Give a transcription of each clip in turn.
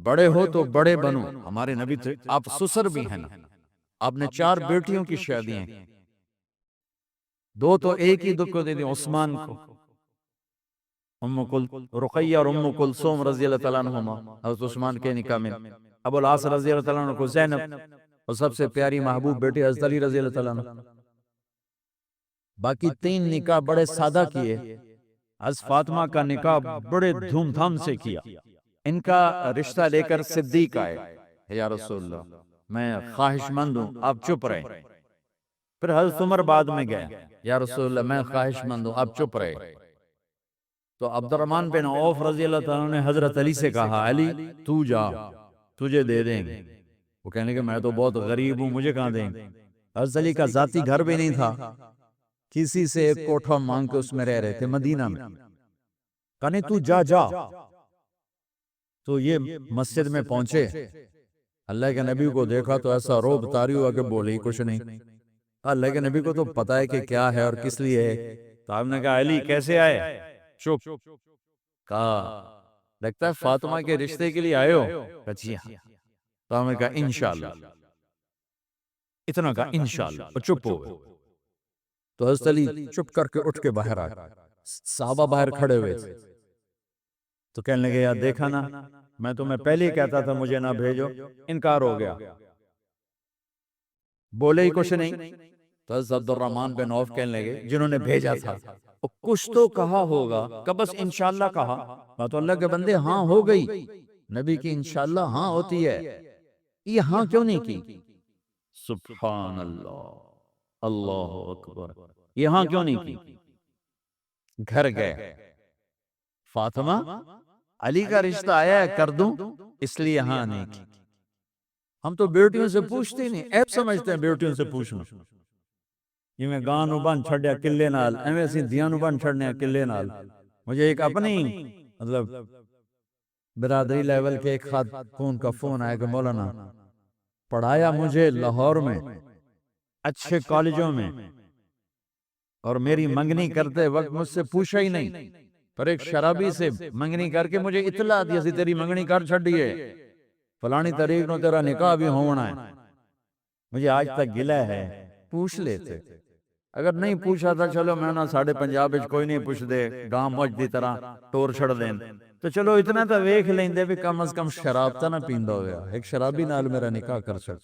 بڑے ہو تو بڑے بنو، ہمارے نبی تھے، آپ سسر بھی ہیں نا، آپ نے 4 بیٹیوں کی شادیاں کی، 2 تو ایک ہی دکھ کو دے دی عثمان کو، رقیہ اور ام کلثوم رضی اللہ تعالیٰ عنہما حضرت عثمان کے نکاح میں، ابو العاص رضی اللہ تعالیٰ عنہ کو زینب، اور سب سے پیاری محبوب بیٹی حضرت علی رضی اللہ تعالیٰ عنہ۔ باقی 3 نکاح بڑے سادہ کیے، حضرت فاطمہ کا نکاح بڑے دھوم دھام سے کیا۔ ان کا رشتہ لے کر صدیق آئے، یا رسول اللہ میں خواہش مند ہوں، آپ چپ رہے۔ پھر حضرت عمر بعد میں گئے، یا رسول اللہ میں خواہش مند ہوں، آپ چپ رہے۔ تو عبد الرحمن بن عوف رضی اللہ تعالیٰ نے حضرت علی سے کہا، علی تو جا، تجھے دے دیں گے۔ وہ کہنے لگے میں تو بہت غریب ہوں، مجھے کہاں دیں گے؟ حضرت علی کا ذاتی گھر بھی نہیں تھا، کسی سے ایک کوٹھا مانگ کے اس میں رہ رہے تھے مدینہ میں۔ کہنے تو جا جا۔ تو یہ مسجد میں پہنچے، اللہ کے نبی کو دیکھا تو ایسا روب طاری ہوا کہ بولے ہی کچھ نہیں۔ اللہ کے نبی کو تو پتا ہے کہ کیا ہے اور کس لیے ہے۔ تو آپ نے کہا علی کیسے آئے؟ چپ۔ کہا لگتا ہے فاطمہ کے رشتے کے لیے آئے ہو؟ کہا جی ہاں۔ تو آپ نے کہا انشاءاللہ، اتنا کہا انشاءاللہ، اور چپ ہو گئے۔ تو حضرت علی چپ کر کے اٹھ کے باہر آئے، صحابہ باہر کھڑے ہوئے تھے۔ تو کہنے لگے یار دیکھا نا، میں تمہیں پہلے ہی کہتا تھا مجھے نہ بھیجو، انکار ہو گیا، بولے ہی کچھ نہیں۔ تو حضرت عبد الرحمن بن عوف کہنے لگے جنہوں نے بھیجا تھا، کچھ تو کہا ہوگا، کہ بس انشاءاللہ کہا۔ تو اللہ کے بندے ہاں ہو گئی، نبی کی انشاءاللہ ہاں ہوتی ہے، یہ ہاں کیوں نہیں کی؟ سبحان اللہ، اللہ اکبر، یہ ہاں کیوں نہیں کی؟ گھر گئے، فاطمہ علی کا رشتہ آیا ہے کر دوں، اس لیے ہاں نہیں کی۔ ہم تو بیٹیوں سے پوچھتے نہیں، عیب سمجھتے ہیں بیٹیوں سے پوچھنا۔ یہ میں گانو بان چھڑیا کلے نال، ایویں سی دیانو بان چھڑنے کلے نال۔ مجھے ایک اپنی مطلب برادری لیول کے ایک خاتون کا فون آیا کہ مولانا پڑھایا مجھے لاہور میں اچھے کالجوں میں، اور میری منگنی کرتے وقت مجھ سے پوچھا ہی نہیں، پر ایک شرابی سے منگنی کر کے مجھے اطلاع دیا سی تیری منگنی کر چھڑیے، فلانی تاریخ نو تیرا نکاح بھی ہونا ہے۔ مجھے آج تک گلہ ہے، پوچھ لیتے۔ اگر نہیں پوچھا تھا چلو میں نا ساڑھے پنجاب وچ کوئی نہیں پوچھ دے، گاں مجھ دی طرح ٹور چھڑ دیں، تو چلو اتنا تا ویکھ لیندے بھی کم از کم شراب تا نہ پیندا ہویا، ایک شرابی نال میرا نکاح کر چھڑ۔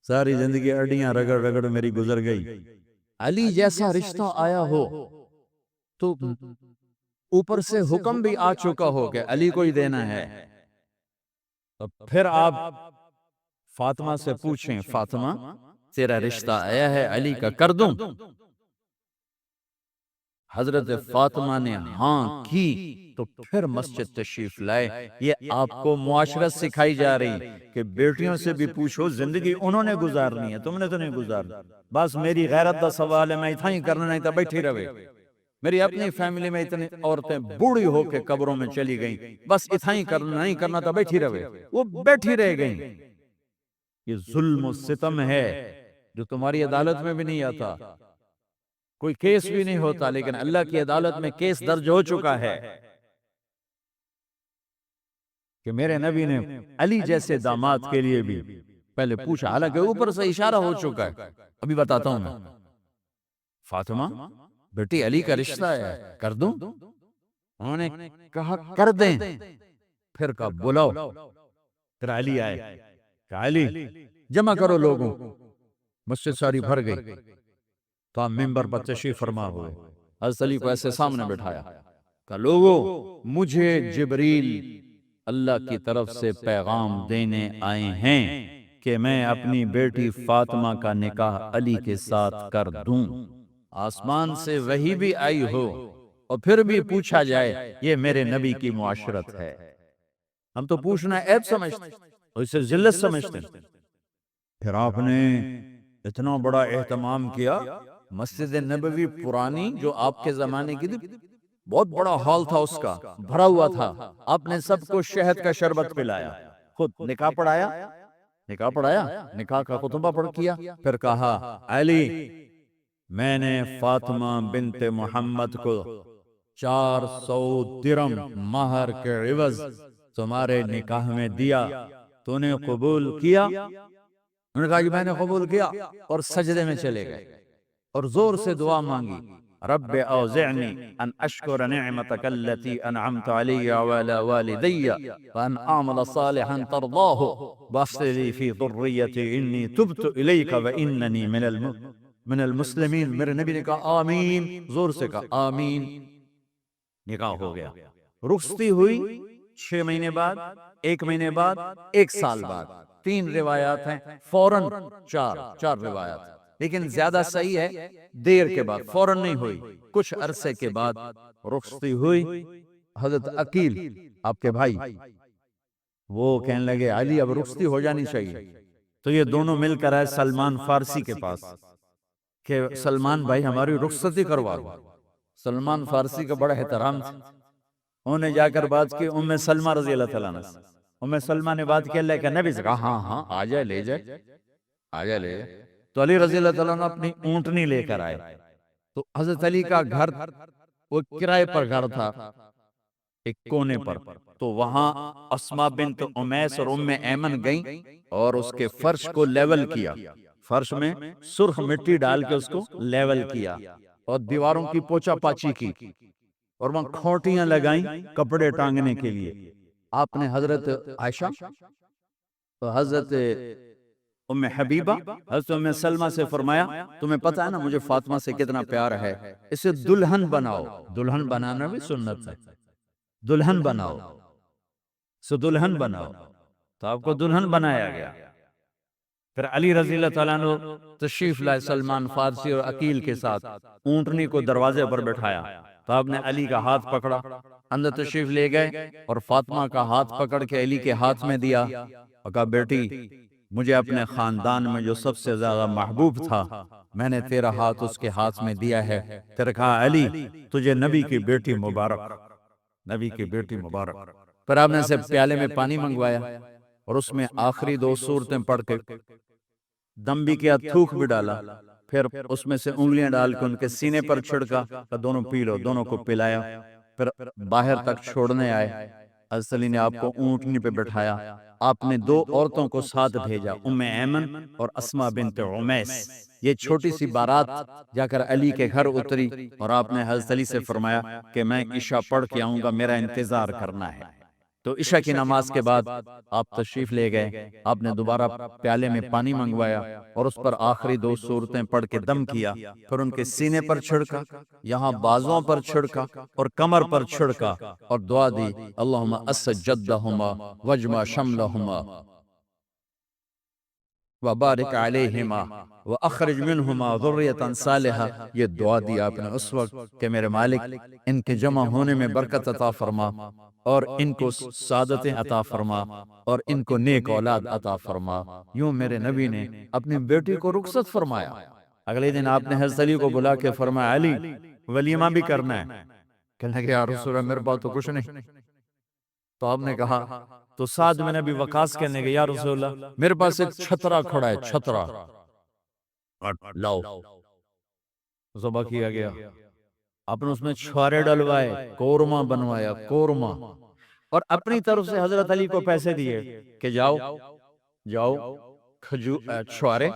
ساری زندگی اڈیاں رگڑ رگڑ میری گزر گئی۔ علی جیسا رشتہ آیا ہو تو اوپر سے حکم بھی آ چکا ہو کہ علی کو ہی دینا ہے، تو پھر آپ فاطمہ سے پوچھیں فاطمہ تیرا رشتہ آیا ہے علی کا کر دوں؟ حضرت فاطمہ نے ہاں کی تو پھر مسجد تشریف لائے۔ یہ آپ کو معاشرت سکھائی جا رہی کہ بیٹیوں سے بھی پوچھو، زندگی انہوں نے گزارنی ہے، تم نے تو نہیں گزارنی۔ بس میری غیرت دا سوال ہے، میں اتنا ہی کرنا نہیں تھا بیٹھی رہے۔ میری اپنی فیملی میں اتنی عورتیں بوڑھی ہو کے قبروں میں چلی گئیں، بس اتنا ہی کرنا نہیں کرنا تھا بیٹھی رہے، وہ بیٹھی رہ گئیں۔ یہ ظلم و ستم ہے جو تمہاری عدالت میں بھی نہیں آتا، کوئی کیس بھی نہیں ہوتا، لیکن اللہ کی عدالت میں کیس درج ہو چکا ہے کہ میرے نبی نے علی جیسے داماد کے لیے بھی پہلے پوچھا، حالانکہ اوپر سے اشارہ ہو چکا ہے۔ ابھی بتاتا ہوں میں۔ فاطمہ بیٹی علی کا رشتہ ہے کر دوں؟ انہوں نے کہا کر دیں۔ پھر کہا بلاؤ۔ پھر علی آئے، کہا علی جمع کرو لوگوں، مسجد ساری بھر گئی۔ تو آپ ممبر پر تشریف فرما ہوئے، حضرت علی کو ایسے سامنے بٹھایا، کہا لوگوں مجھے جبریل اللہ کی طرف سے پیغام دینے آئے ہیں کہ میں اپنی بیٹی فاطمہ کا نکاح علی کے ساتھ کر دوں۔ آسمان سے وحی بھی آئی ہو اور پھر بھی پوچھا جائے، یہ میرے نبی کی معاشرت ہے۔ ہم تو پوچھنا عیب سمجھتے اور اسے ذلت سمجھتے۔ پھر آپ نے اتنا بڑا اہتمام کیا، مسجد نبوی پرانی جو آپ کے زمانے کی تھی، بہت بڑا ہال تھا، اس کا بھرا ہوا تھا، آپ نے سب کو شہد کا شربت پلایا، خود نکاح پڑھایا، نکاح کا خطبہ پڑھ کیا، پھر کہا علی میں نے فاطمہ بنت محمد کو 400 درم مہر کے عوض تمہارے نکاح میں دیا، تو نے قبول کیا؟ انہوں نے کہا کہ میں نے قبول کیا، اور سجدے میں چلے گئے اور زور سے دعا مانگی، رب اوزعنی ان اشکر نعمتک التی انعمت علی وعلی والدی وان اعمل صالحا ترضاہ واصلح لی فی ذریتی انی تبت الیک واننی من المسلمین۔ میرے نبی نے کہا آمین، زور سے کہا آمین، نکاح ہو گیا۔ رخصتی ہوئی 6 مہینے بعد، 1 مہینے بعد، 1 سال بعد، 3 روایات ہیں، فوراً چار روایات، لیکن زیادہ صحیح ہے دیر کے بعد، فوراً نہیں ہوئی، کچھ عرصے کے بعد رخصتی ہوئی۔ حضرت عقیل آپ کے بھائی وہ کہنے لگے علی اب رخصتی ہو جانی چاہیے، تو یہ دونوں مل کر آئے سلمان فارسی کے پاس کہ سلمان بھائی ہماری رخصتی کروا دو۔ سلمان فارسی کا بڑا احترام تھا، انہوں نے جا کر بات کی ام سلمہ رضی اللہ تعالیٰ عنہ سے۔ ام سلمہ نے بات کی اللہ کے نبی سے، کہا ہاں ہاں آ جائے، لے جائے، آ جائے لے جائے۔ تو علی رضی اللہ تعالیٰ عنہ اپنی اونٹنی لے کر آئے، تو حضرت علی کا گھر وہ کرائے پر گھر تھا ایک کونے پر، تو وہاں اسماء بنت امیس اور ام ایمن گئیں اور اس کے فرش کو لیول کیا، فرش میں سرخ مٹی ڈال کے اس کو لیول کیا اور دیواروں کی پوچا پاچی کی، اور وہاں کھوٹیاں لگائیں کپڑے ٹانگنے کے لیے۔ آپ نے حضرت عائشہ، حضرت ام حبیبہ، حضرت ام سلمہ سے فرمایا تمہیں پتہ ہے نا مجھے فاطمہ سے کتنا پیار ہے، اسے دلہن بناؤ۔ دلہن بنانا بھی سنت ہے، دلہن بناؤ، سو دلہن بناؤ، تو آپ کو دلہن بنایا گیا۔ پھر علی رضی اللہ تعالیٰ عنہ تشریف لائے سلمان فارسی اور عقیل کے ساتھ، اونٹنی کو دروازے پر بٹھایا، تو آپ نے علی کا ہاتھ پکڑا، اندر تشریف لے گئے اور فاطمہ کا ہاتھ پکڑ کے علی کے ہاتھ میں دیا اور کہا بیٹی مجھے اپنے خاندان میں جو سب سے زیادہ محبوب تھا میں نے تیرا ہاتھ اس کے ہاتھ میں دیا ہے۔ پھر کہا علی تجھے نبی کی بیٹی مبارک، نبی کی بیٹی مبارک۔ پھر آپ نے سے پیالے میں پانی منگوایا اور اس میں آخری 2 سورتیں پڑھ کے دم بھی کیا، تھوک بھی ڈالا، پھر اس میں سے انگلیاں ڈال کے ان کے سینے پر چھڑکا، دونوں پی لو، دونوں کو پلایا۔ پھر باہر تک چھوڑنے آئے، حضرت علی نے آپ کو اونٹنی پہ بٹھایا، آپ نے 2 عورتوں کو ساتھ بھیجا، ام ایمن اور اسماء بنت امیس۔ یہ چھوٹی سی بارات جا کر علی کے گھر اتری اور آپ نے حضرت علی سے فرمایا کہ میں عشاء پڑھ کے آؤں گا، میرا انتظار کرنا ہے۔ تو عشاء کی نماز کے بعد آپ تشریف لے گئے، آپ نے دوبارہ پیالے میں پانی منگوایا اور اس پر آخری 2 سورتیں پڑھ کے دم کیا، پھر ان کے سینے پر چھڑکا، یہاں بازوں پر چھڑکا اور کمر پر چھڑکا اور دعا دی اللہم اسد جدہما وجمع شملہما وبارک علیہما واخرج منہما ذریۃ صالحہ۔ یہ دعا دی آپ نے اس وقت کہ میرے مالک ان کے جمع ہونے میں برکت عطا فرما اور ان کو سعادتیں عطا فرما اور ان کو نیک اولاد عطا فرما۔ یوں میرے نبی نے اپنی بیٹی کو رخصت فرمایا۔ اگلے دن آپ نے حضرت علی کو بلا کے فرمایا علی ولیمہ بھی کرنا ہے۔ کہنے لگے یا رسول اللہ میرے پاس تو کچھ نہیں۔ تو آپ نے کہا، تو سعد بن ابی وقاص کہنے لگے یا رسول اللہ میرے پاس ایک چھترا کھڑا ہے، چھترا لاؤ، ذبح کیا گیا۔ آپ نے اس میں چھوارے ڈلوائے، قورمہ بنوایا، قورمہ، اور اپنی طرف سے حضرت علی کو پیسے دیے کہ جاؤ چھوارے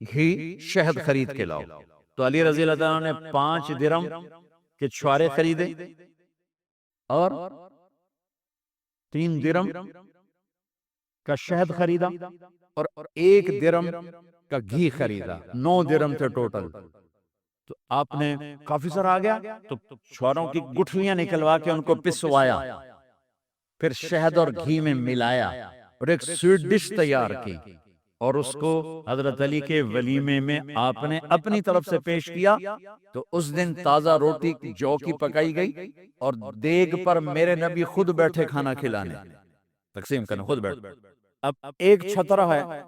گھی شہد خرید کے لاؤ۔ تو علی رضی اللہ تعالیٰ نے 5 درم کے چھوارے خریدے اور 3 درم کا شہد خریدا اور 1 درم کا گھی خریدا، 9 درم تھے ٹوٹل۔ تو آپ نے کافی سارا آ گیا تو چھواروں کی گٹھلیاں نکلوا کے ان کو پسوایا، پھر شہد اور گھی میں ملایا اور ایک سویٹ ڈش تیار کی اور اس کو حضرت علی کے ولیمے میں آپ نے اپنی طرف سے پیش کیا۔ تو اس دن تازہ روٹی جو کی پکائی گئی اور دیگ پر میرے نبی خود بیٹھے کھانا کھلانے، تقسیم کرنے خود بیٹھ۔ اب ایک چھترا ہے،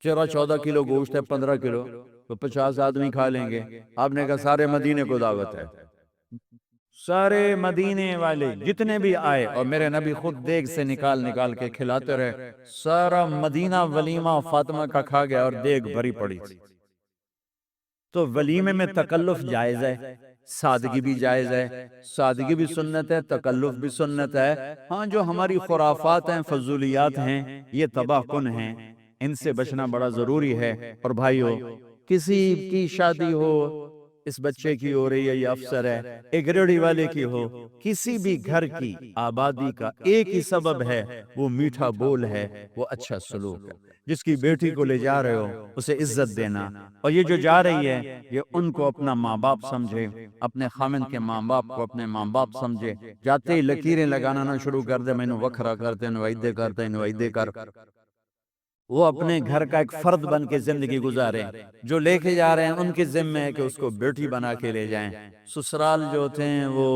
14 کلو گوشت ہے، 15 کلو، تو 50 آدمی کھا لیں گے۔ آپ نے کہا سارے مدینے کو دعوت ہے، سارے مدینے والے جتنے بھی آئے، اور میرے نبی خود دیگ سے نکال کے کھلاتے رہے۔ سارا مدینہ ولیمہ فاطمہ کا کھا گیا اور دیگ بھری پڑی تھی۔ تو ولیمے میں تکلف جائز ہے، سادگی بھی جائز ہے، سادگی بھی سنت ہے، تکلف بھی سنت ہے۔ ہاں جو ہماری خرافات ہیں، فضولیات ہیں، یہ تباہ کن ہیں، ان سے بچنا بڑا ضروری ہے۔ اور بھائیو، کسی کی شادی ہو، اس بچے کی ہو رہی ہے، یہ افسر ہے، ایک ریڑھی والے کی ہو، کسی بھی گھر کی آبادی کا ایک ہی سبب ہے، وہ میٹھا بول ہے، وہ اچھا سلوک ہے۔ جس کی بیٹی کو لے جا رہے ہو اسے عزت دینا، اور یہ جو جا رہی ہے یہ ان کو اپنا ماں باپ سمجھے، اپنے خامن کے ماں باپ کو اپنے ماں باپ سمجھے، جاتے ہی لکیریں لگانا نہ شروع کر دے، میں نے وکھرا کرتے نوائدے کرتے نوائدے کر، وہ اپنے گھر کا ایک فرد بن کے زندگی گزارے۔ جو لے کے جا رہے ہیں ان کے ذمہ ہے کہ اس کو بیٹی بنا کے لے جائیں۔ سسرال جو ہوتے ہیں وہ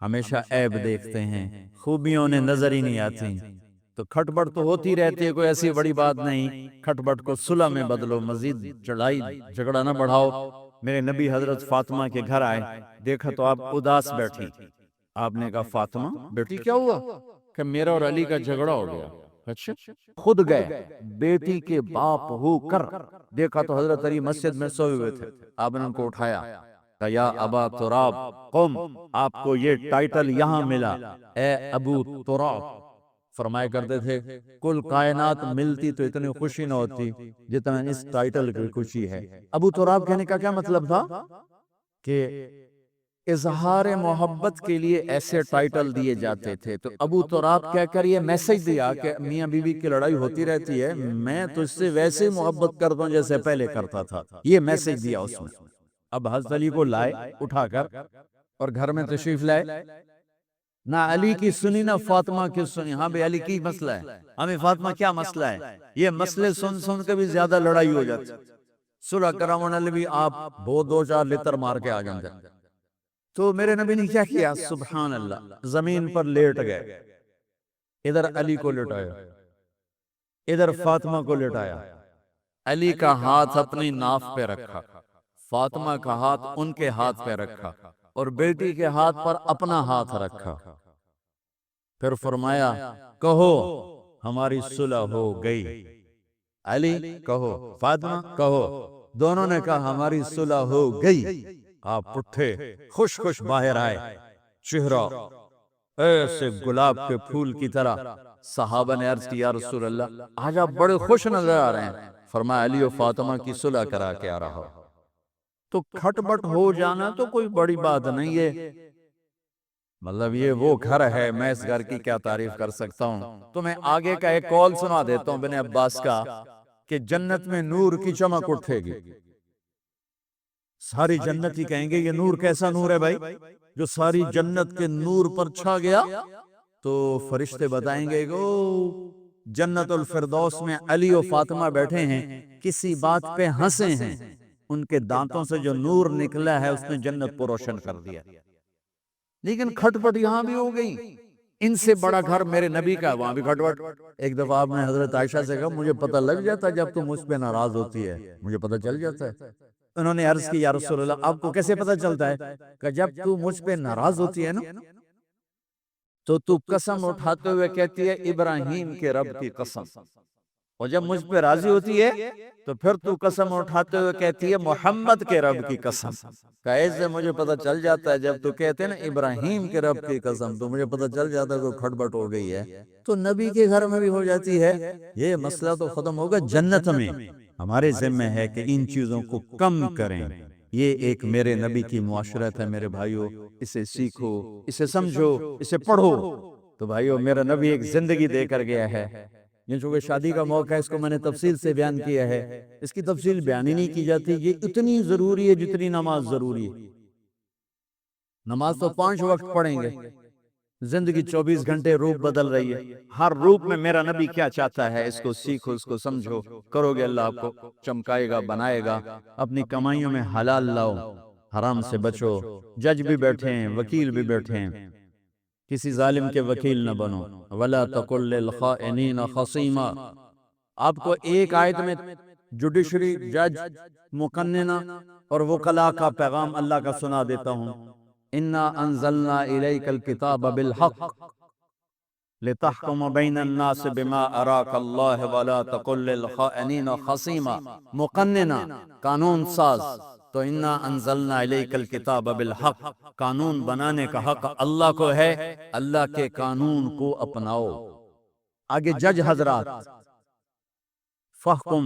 ہمیشہ عیب دیکھتے ہیں، خوبیوں انہیں نظر ہی نہیں آتی، تو کھٹ بٹ تو ہوتی رہتی ہے، کوئی ایسی بڑی بات نہیں، کھٹ بٹ کو صلح میں بدلو، مزید چڑھائی جھگڑا نہ بڑھاؤ۔ میرے نبی حضرت فاطمہ کے گھر آئے، دیکھا تو آپ اداس بیٹھی، آپ نے کہا فاطمہ بیٹی کیا ہوا؟ کہ میرا اور علی کا جھگڑا ہو گیا۔ اچھا، خود گئے، بیٹی کے باپ ہو کر دیکھا تو حضرت علی مسجد میں سوئے ہوئے تھے، آپ نے ان کو اٹھایا، کہ یا ابا تراب قم، آپ کو یہ ٹائٹل یہاں ملا، اے ابو تراب۔ فرمایا کرتے تھے کل کائنات ملتی تو اتنی خوشی نہ ہوتی جتنا اس ٹائٹل کی خوشی ہے۔ ابو تراب کہنے کا کیا مطلب تھا؟ کہ اظہار محبت کے لیے ایسے ٹائٹل دیے جاتے تھے، تو ابو تراب کہہ کر یہ میسج دیا کہ میاں بیوی کی لڑائی ہوتی رہتی ہے، میں تجھ سے ویسے محبت کرتا ہوں جیسے پہلے کرتا تھا، یہ میسج دیا اس نے۔ اب حضرت علی کو لائے اٹھا کر اور گھر میں تشریف لائے، نہ علی کی سنی نہ فاطمہ کی سنی۔ ہاں بھئی علی کی مسئلہ ہے، ہمیں فاطمہ کیا مسئلہ ہے؟ یہ مسئلے سن سن کے بھی زیادہ لڑائی ہو جاتی، صلح کروانے لئے بھی آپ دو چار لتر مار کے آ جاتے۔ تو میرے نبی نے کیا کیا؟ سبحان اللہ، زمین پر لیٹ گئے، ادھر علی کو لٹایا، ادھر فاطمہ کو لٹایا، علی کا ہاتھ اپنی ناف پہ رکھا، فاطمہ کا ہاتھ ان کے ہاتھ پہ رکھا، اور بیٹی کے ہاتھ پر اپنا ہاتھ رکھا، پھر فرمایا کہو ہماری صلح ہو گئی۔ علی کہو، فاطمہ کہو، دونوں نے کہا ہماری صلح ہو گئی۔ آپ اٹھے، خوش خوش باہر آئے، چہرہ ایسے گلاب کے پھول کی طرح۔ صحابہ نے عرض کی یا رسول اللہ آج آپ بڑے خوش نظر آ رہے ہیں۔ فرمایا علی و فاطمہ کی صلح کرا کے آ رہا ہو۔ تو کھٹ بٹ ہو جانا تو کوئی بڑی بات نہیں ہے، مطلب یہ وہ گھر ہے، میں اس گھر کی کیا تعریف کر سکتا ہوں۔ تو میں آگے کا ایک قول سنا دیتا ہوں ابن عباس کا، کہ جنت میں نور کی چمک اٹھے گی، ساری جنت ہی کہیں گے یہ نور کیسا نور ہے بھائی جو ساری جنت کے نور پر چھا گیا؟ تو فرشتے بتائیں گے کہ جنت الفردوس میں علی و فاطمہ بیٹھے ہیں، کسی بات پہ ہنسے ہیں، ان کے دانتوں سے جو نور نکلا ہے اس نے جنت کو روشن کر دیا۔ لیکن کھٹ پٹ یہاں بھی ہو گئی، ان سے بڑا گھر میرے نبی کا، وہاں بھی کھٹ پٹ۔ ایک دفعہ آپ نے حضرت عائشہ سے کہا مجھے پتہ لگ جاتا جب تم مجھ پہ ناراض ہوتی ہے، مجھے پتہ چل جاتا ہے۔ انہوں نے عرض کی یا رسول اللہ آپ کو کیسے پتہ چلتا ہے؟ کہ جب تو مجھ پہ ناراض ہوتی ہے نا تو قسم اٹھاتے ہوئے کہتی ہے ابراہیم کے رب کی قسم، اور جب مجھ پہ راضی ہوتی ہے تو پھر تو قسم اٹھاتے ہوئے کہتی ہے محمد کے رب کی قسم۔ کہ ایسے مجھے پتہ چل جاتا ہے جب تو کہتے ہیں نا ابراہیم کے رب کی قسم، تو مجھے پتہ چل جاتا ہے کہ کھٹ بٹ ہو گئی ہے۔ تو نبی کے گھر میں بھی ہو جاتی ہے، یہ مسئلہ تو ختم ہوگا جنت میں۔ ہمارے ذمہ ہے کہ ان چیزوں کو کم کریں، یہ ایک میرے نبی کی معاشرت ہے میرے بھائیو، اسے سیکھو، اسے سمجھو، اسے پڑھو۔ تو بھائیو میرا نبی ایک زندگی دے کر گیا ہے، یہ چونکہ شادی کا موقع ہے اس کو میں نے تفصیل سے بیان کیا ہے، اس کی تفصیل بیان ہی نہیں کی جاتی، یہ اتنی ضروری ہے جتنی نماز ضروری ہے۔ نماز تو 5 وقت پڑھیں گے، زندگی 24 گھنٹے روپ بدل رہی ہے، ہر روپ میں میرا نبی کیا چاہتا ہے اس کو سیکھو، اس کو سمجھو، کرو گے اللہ آپ کو چمکائے گا، بنائے گا۔ اپنی کمائیوں میں حلال لاؤ، حرام سے بچو، جج بھی بیٹھے ہیں، وکیل بھی بیٹھے ہیں، کسی ظالم کے وکیل نہ بنو، وَلَا تَقُلْ لِلْخَائِنِينَ خَصِيمًا۔ آپ کو ایک آیت میں جوڈیشری، جج، مقننہ اور وکلاء کا پیغام اللہ کا سنا دیتا ہوں۔ اِنَّا أَنزَلْنَا إِلَيْكَ الْكِتَابَ بِالْحَقِّ لِتَحْكُمَ بَيْنَ النَّاسِ بِمَا أَرَاكَ اللَّهُ وَلَا تَقُلْ لِلْخَائِنِينَ خَصِيمًا۔ مقننہ، قانون ساز، تو انا انزلنا الیک الکتاب بالحق، قانون بنانے کا حق اللہ کو ہے، اللہ کے قانون کو اپناؤ۔ آگے جج حضرات، فحکم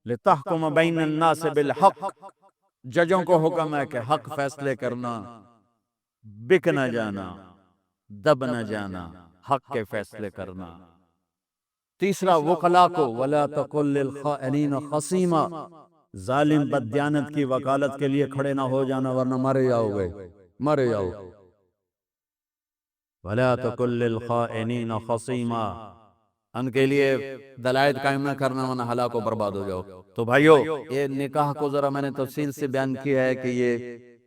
لتحکم بین الناس بالحق، ججوں کو حکم ہے کہ حق فیصلے کرنا، بک نہ جانا، دب نہ جانا، حق کے فیصلے کرنا۔ تیسرا وکلا کو، ولا تقل للخائنین خصیما، ظالم بددیانت کی وکالت کے لیے کھڑے نہ ہو جانا ورنہ مرے جاؤ گے، مرے جاؤ۔ ولا تقل للخائنین خصیما، ان کے لیے دلائل قائم نہ کرنا ورنہ ہلاک و برباد ہو جاؤ۔ تو بھائیو، یہ نکاح کو ذرا میں نے تفصیل سے بیان کیا ہے کہ یہ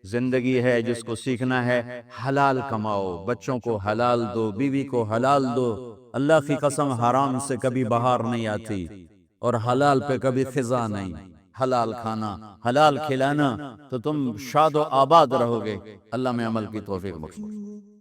زندگی ہے جس کو سیکھنا ہے۔ حلال کماؤ، بچوں کو حلال دو، بیوی کو حلال دو۔ اللہ کی قسم حرام سے کبھی بہار نہیں آتی اور حلال پہ کبھی خزاں نہیں۔ حلال کھانا، حلال کھلانا تو تم شاد و آباد رہو گے۔ اللہ میں عمل کی توفیق بخشے۔